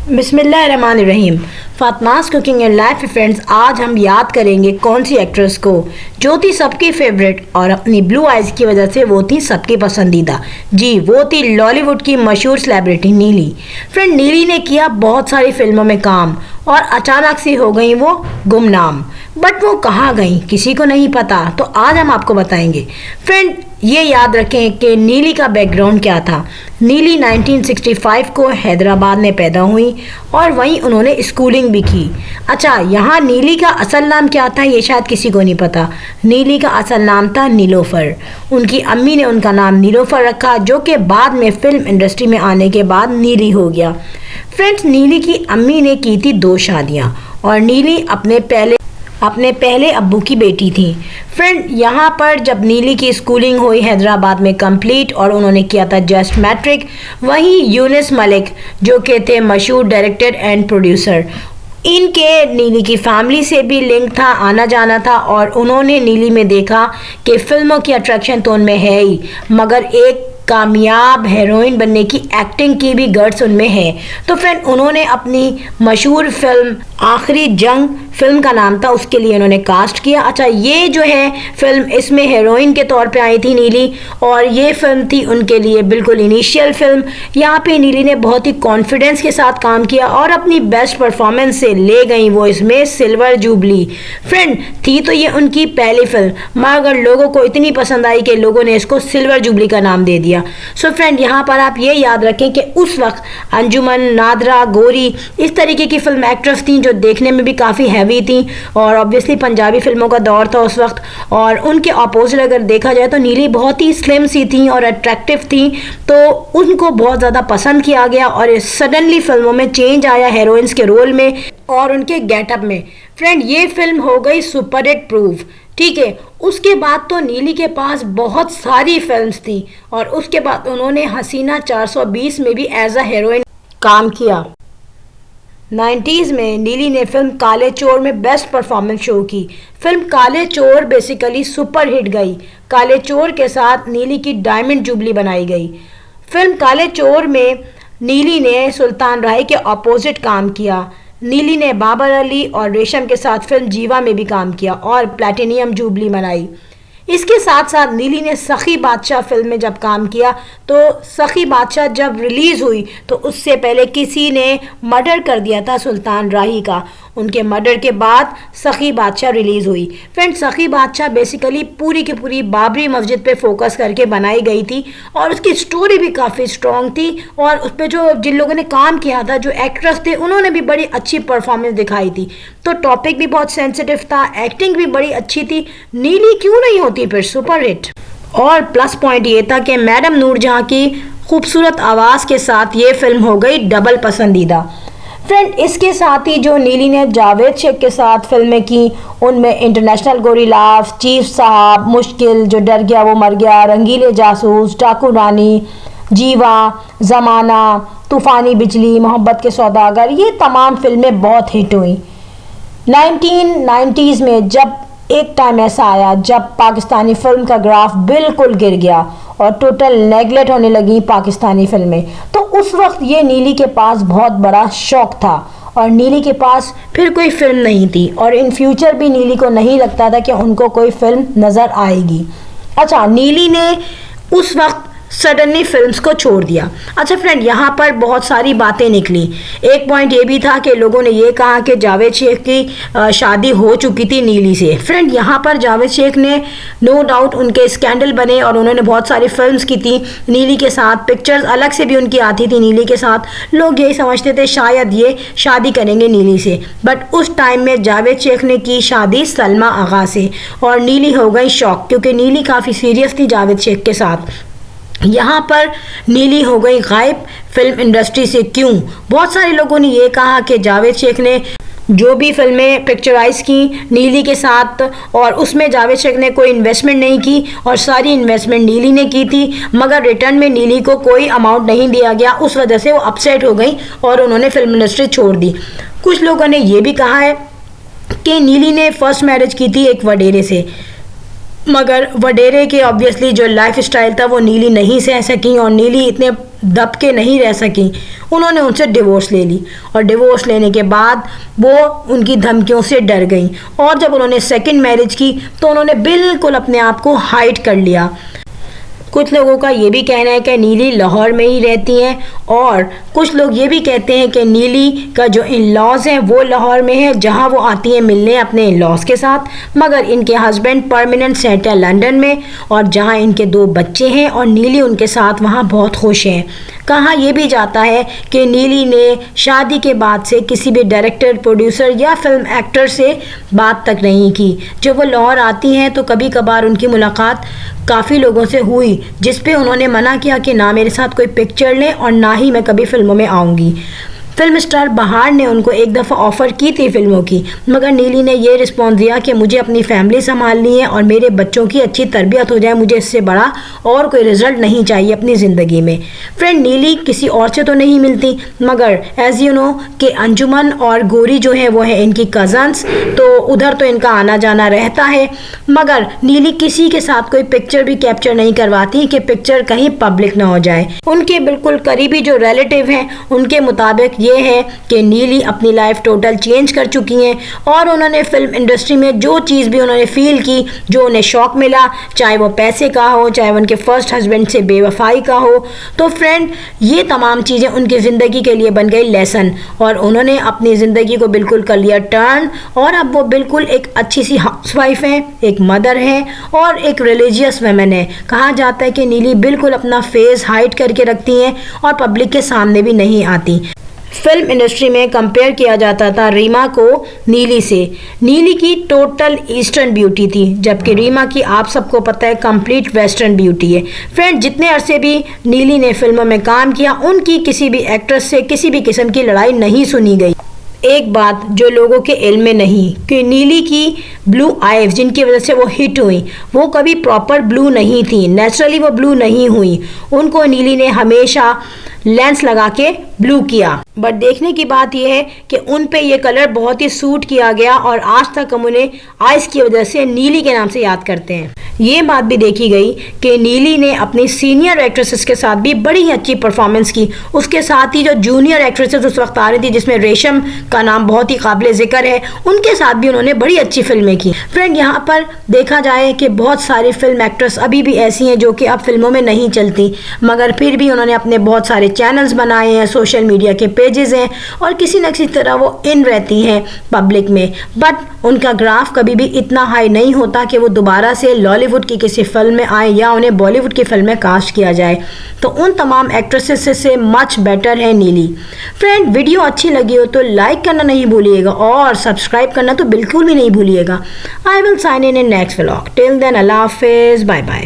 बिस्मिल्लाहिर्रहमानिर्रहीम। Fatima's cooking and life friends, आज हम याद करेंगे कौन सी एक्ट्रेस को जो थी सबकी फेवरेट और अपनी ब्लू आइज की वजह से वो थी सबकी पसंदीदा। जी, वो थी लॉलीवुड की मशहूर सेलिब्रिटी नीली। फ्रेंड, नीली ने किया बहुत सारी फिल्मों में काम और अचानक से हो गई वो गुमनाम। बट वो कहाँ गई किसी को नहीं पता, तो आज हम आपको बताएंगे। फ्रेंड, ये याद रखें कि नीली का बैकग्राउंड क्या था। नीली 1965 को हैदराबाद में पैदा हुई और वहीं उन्होंने स्कूलिंग भी की। अच्छा, यहाँ नीली का असल नाम क्या था ये शायद किसी को नहीं पता। नीली का असल नाम था नीलोफर। उनकी अम्मी ने उनका नाम नीलोफर रखा, जो कि बाद में फिल्म इंडस्ट्री में आने के बाद नीली हो गया। फ्रेंड्स, नीली की अम्मी ने की थी 2 शादियाँ और नीली अपने पहले अब्बू की बेटी थी। फ्रेंड, यहाँ पर जब नीली की स्कूलिंग हुई हैदराबाद में कंप्लीट और उन्होंने किया था जस्ट मैट्रिक, वहीं यूनिस मलिक जो कि थे मशहूर डायरेक्टर एंड प्रोड्यूसर, इनके नीली की फैमिली से भी लिंक था, आना जाना था और उन्होंने नीली में देखा कि फिल्मों की अट्रैक्शन तो उनमें है ही, मगर एक कामयाब हीरोइन बनने की एक्टिंग की भी गट्स उनमें है। तो फ्रेंड, उन्होंने अपनी मशहूर फिल्म आखिरी जंग, फिल्म का नाम था, उसके लिए उन्होंने कास्ट किया। अच्छा, ये जो है फिल्म, इसमें हीरोइन के तौर पे आई थी नीली और ये फिल्म थी उनके लिए बिल्कुल इनिशियल फिल्म। यहाँ पे नीली ने बहुत ही कॉन्फिडेंस के साथ काम किया और अपनी बेस्ट परफॉर्मेंस से ले गई वो इसमें सिल्वर जुबली। फ्रेंड, थी तो ये उनकी पहली फिल्म, मगर लोगों को इतनी पसंद आई कि लोगों ने इसको सिल्वर जुबली का नाम दे दिया। सो फ्रेंड, यहाँ पर आप ये याद रखें कि उस वक्त अंजुमन, नादरा, गोरी, इस तरीके की फिल्म एक्ट्रेस थी जो देखने में भी काफ़ी हैवी थी और ऑब्वियसली पंजाबी फिल्मों का दौर था उस वक्त। और उनके अपोजिट अगर देखा जाए तो नीली बहुत ही स्लिम सी थी और अट्रैक्टिव थी, तो उनको बहुत ज़्यादा पसंद किया गया और सडनली फिल्मों में चेंज आया हीरोइंस के रोल में और उनके गेटअप में। फ्रेंड, ये फिल्म हो गई सुपर हिट प्रूफ। ठीक है, उसके बाद तो नीली के पास बहुत सारी फिल्म्स थी और उसके बाद उन्होंने हसीना 420 में भी एज अ हीरोइन काम किया। 90s में नीली ने फिल्म काले चोर में बेस्ट परफॉर्मेंस शो की। फिल्म काले चोर बेसिकली सुपर हिट गई। काले चोर के साथ नीली की डायमंड जुबली बनाई गई। फिल्म काले चोर में नीली ने सुल्तान राही के अपोजिट काम किया। नीली ने बाबर अली और रेशम के साथ फिल्म जीवा में भी काम किया और प्लैटिनियम जुबली मनाई। इसके साथ साथ नीली ने सखी बादशाह फिल्म में जब काम किया, तो सखी बादशाह जब रिलीज़ हुई तो उससे पहले किसी ने मर्डर कर दिया था सुल्तान राही का। उनके मर्डर के बाद सखी बादशाह रिलीज़ हुई। फ्रेंड, सखी बादशाह बेसिकली पूरी की पूरी बाबरी मस्जिद पे फोकस करके बनाई गई थी और उसकी स्टोरी भी काफ़ी स्ट्रॉन्ग थी और उस पर जो जिन लोगों ने काम किया था, जो एक्ट्रेस थे, उन्होंने भी बड़ी अच्छी परफॉर्मेंस दिखाई थी। तो टॉपिक भी बहुत सेंसिटिव था, एक्टिंग भी बड़ी अच्छी थी। नीली क्यों नहीं होती फिर सुपर हिट? और प्लस पॉइंट ये था कि मैडम नूरजहां की खूबसूरत आवाज़ के साथ ये फिल्म हो गई डबल पसंदीदा। फ्रेंड, इसके साथ ही जो नीली ने जावेद शेख के साथ फिल्में की, उनमें इंटरनेशनल गोरिल्लास, चीफ साहब, मुश्किल, जो डर गया वो मर गया, रंगीले जासूस, डाकू रानी, जीवा, ज़माना, तूफ़ानी बिजली, मोहब्बत के सौदागर, ये तमाम फिल्में बहुत हिट हुई। 1990s में जब एक टाइम ऐसा आया जब पाकिस्तानी फिल्म का ग्राफ बिल्कुल गिर गया और टोटल नेगलेक्ट होने लगी पाकिस्तानी फिल्में, तो उस वक्त ये नीली के पास बहुत बड़ा शौक था और नीली के पास फिर कोई फिल्म नहीं थी और इन फ्यूचर भी नीली को नहीं लगता था कि उनको कोई फिल्म नज़र आएगी। अच्छा, नीली ने उस वक्त सडनली फिल्म्स को छोड़ दिया। अच्छा फ्रेंड, यहाँ पर बहुत सारी बातें निकली। एक पॉइंट ये भी था कि लोगों ने ये कहा कि जावेद शेख की शादी हो चुकी थी नीली से। फ्रेंड, यहाँ पर जावेद शेख ने नो डाउट उनके स्कैंडल बने और उन्होंने बहुत सारी फिल्म्स की थी नीली के साथ, पिक्चर्स अलग से भी उनकी आती थी नीली के साथ। लोग यही समझते थे शायद ये शादी करेंगे नीली से, बट उस टाइम में जावेद शेख ने की शादी सलमा आगा से और नीली हो गई शॉक, क्योंकि नीली काफ़ी सीरियस थी जावेद शेख के साथ। यहाँ पर नीली हो गई गायब फिल्म इंडस्ट्री से। क्यों? बहुत सारे लोगों ने ये कहा कि जावेद शेख ने जो भी फिल्में पिक्चराइज की नीली के साथ और उसमें जावेद शेख ने कोई इन्वेस्टमेंट नहीं की और सारी इन्वेस्टमेंट नीली ने की थी, मगर रिटर्न में नीली को कोई अमाउंट नहीं दिया गया। उस वजह से वो अपसेट हो गई और उन्होंने फिल्म इंडस्ट्री छोड़ दी। कुछ लोगों ने ये भी कहा है कि नीली ने फर्स्ट मैरिज की थी एक वडेरे से, मगर वडेरे के ऑब्वियसली जो लाइफ स्टाइल था वो नीली नहीं सह सकी और नीली इतने दब के नहीं रह सकी। उन्होंने उनसे डिवोर्स ले ली और डिवोर्स लेने के बाद वो उनकी धमकियों से डर गई और जब उन्होंने सेकंड मैरिज की तो उन्होंने बिल्कुल अपने आप को हाइड कर लिया। कुछ लोगों का ये भी कहना है कि नीली लाहौर में ही रहती हैं और कुछ लोग ये भी कहते हैं कि नीली का जो इन लॉज हैं वो लाहौर में है, जहां वो आती हैं मिलने अपने इन लॉज के साथ, मगर इनके हस्बैंड परमानेंट सेट है लंदन में और जहां इनके 2 बच्चे हैं और नीली उनके साथ वहां बहुत खुश हैं। कहा यह भी जाता है कि नीली ने शादी के बाद से किसी भी डायरेक्टर, प्रोड्यूसर या फिल्म एक्टर से बात तक नहीं की। जब वो लाहौर आती हैं तो कभी कभार उनकी मुलाकात काफ़ी लोगों से हुई, जिस पे उन्होंने मना किया कि ना मेरे साथ कोई पिक्चर लें और ना ही मैं कभी फिल्मों में आऊँगी। फिल्म स्टार बहार ने उनको एक दफ़ा ऑफ़र की थी फिल्मों की, मगर नीली ने ये रिस्पॉन्स दिया कि मुझे अपनी फैमिली संभालनी है और मेरे बच्चों की अच्छी तरबियत हो जाए, मुझे इससे बड़ा और कोई रिजल्ट नहीं चाहिए अपनी ज़िंदगी में। फ्रेंड, नीली किसी और से तो नहीं मिलती, मगर एज़ यू नो कि अंजुमन और गोरी जो है वो है इनकी कज़न्स, तो उधर तो इनका आना जाना रहता है, मगर नीली किसी के साथ कोई पिक्चर भी कैप्चर नहीं करवाती कि पिक्चर कहीं पब्लिक ना हो जाए। उनके बिल्कुल करीबी जो रिलेटिव हैं उनके मुताबिक ये है कि नीली अपनी लाइफ टोटल चेंज कर चुकी हैं और उन्होंने फिल्म इंडस्ट्री में जो चीज़ भी उन्होंने फील की, जो उन्हें शौक मिला, चाहे वो पैसे का हो, चाहे वो उनके फर्स्ट हस्बैंड से बेवफाई का हो, तो फ्रेंड ये तमाम चीज़ें उनकी ज़िंदगी के लिए बन गई लेसन और उन्होंने अपनी ज़िंदगी को बिल्कुल कर लिया टर्न और अब वो बिल्कुल एक अच्छी सी हाउसवाइफ हैं, एक मदर हैं और एक रिलीजियस वुमेन है। कहा जाता है कि नीली बिल्कुल अपना फेस हाइड करके रखती हैं और पब्लिक के सामने भी नहीं आती। फिल्म इंडस्ट्री में कंपेयर किया जाता था रीमा को नीली से। नीली की टोटल ईस्टर्न ब्यूटी थी, जबकि रीमा की आप सबको पता है कंप्लीट वेस्टर्न ब्यूटी है। फ्रेंड, जितने अरसे भी नीली ने फिल्मों में काम किया उनकी किसी भी एक्ट्रेस से किसी भी किस्म की लड़ाई नहीं सुनी गई। एक बात जो लोगों के इल्म में नहीं कि नीली की ब्लू आइज जिनकी वजह से वो हिट हुई वो कभी प्रॉपर ब्लू नहीं थी, नेचुरली वो ब्लू नहीं हुई, उनको नीली ने हमेशा लेंस लगा के ब्लू किया। बट देखने की बात यह है कि उन पे ये कलर बहुत ही सूट किया गया और आज तक हम उन्हें आइज की वजह से नीली के नाम से याद करते हैं। ये बात भी देखी गई कि नीली ने अपनी सीनियर एक्ट्रेसेस के साथ भी बड़ी ही अच्छी परफॉर्मेंस की। उसके साथ ही जो जूनियर एक्ट्रेसेस उस वक्त आ रही थी, जिसमें रेशम का नाम बहुत ही काबिल जिक्र है, उनके साथ भी उन्होंने बड़ी अच्छी फिल्में की। फ्रेंड, यहाँ पर देखा जाए कि बहुत सारी फिल्म एक्ट्रेस अभी भी ऐसी हैं जो कि अब फिल्मों में नहीं चलती, मगर फिर भी उन्होंने अपने बहुत सारे चैनल्स बनाए हैं, सोशल मीडिया के पेजेस हैं और किसी न किसी तरह वो इन रहती हैं पब्लिक में। बट उनका ग्राफ कभी भी इतना हाई नहीं होता कि वो दोबारा से लॉलीवुड की किसी फिल्म में आए या उन्हें बॉलीवुड की फिल्म में कास्ट किया जाए। तो उन तमाम एक्ट्रेसेस से मच बेटर है नीली। फ्रेंड, वीडियो अच्छी लगी हो तो लाइक करना नहीं भूलिएगा और सब्सक्राइब करना तो बिल्कुल भी नहीं भूलिएगा। I will sign in next vlog. Till then, अल्लाह हाफिज़, बाय बाय।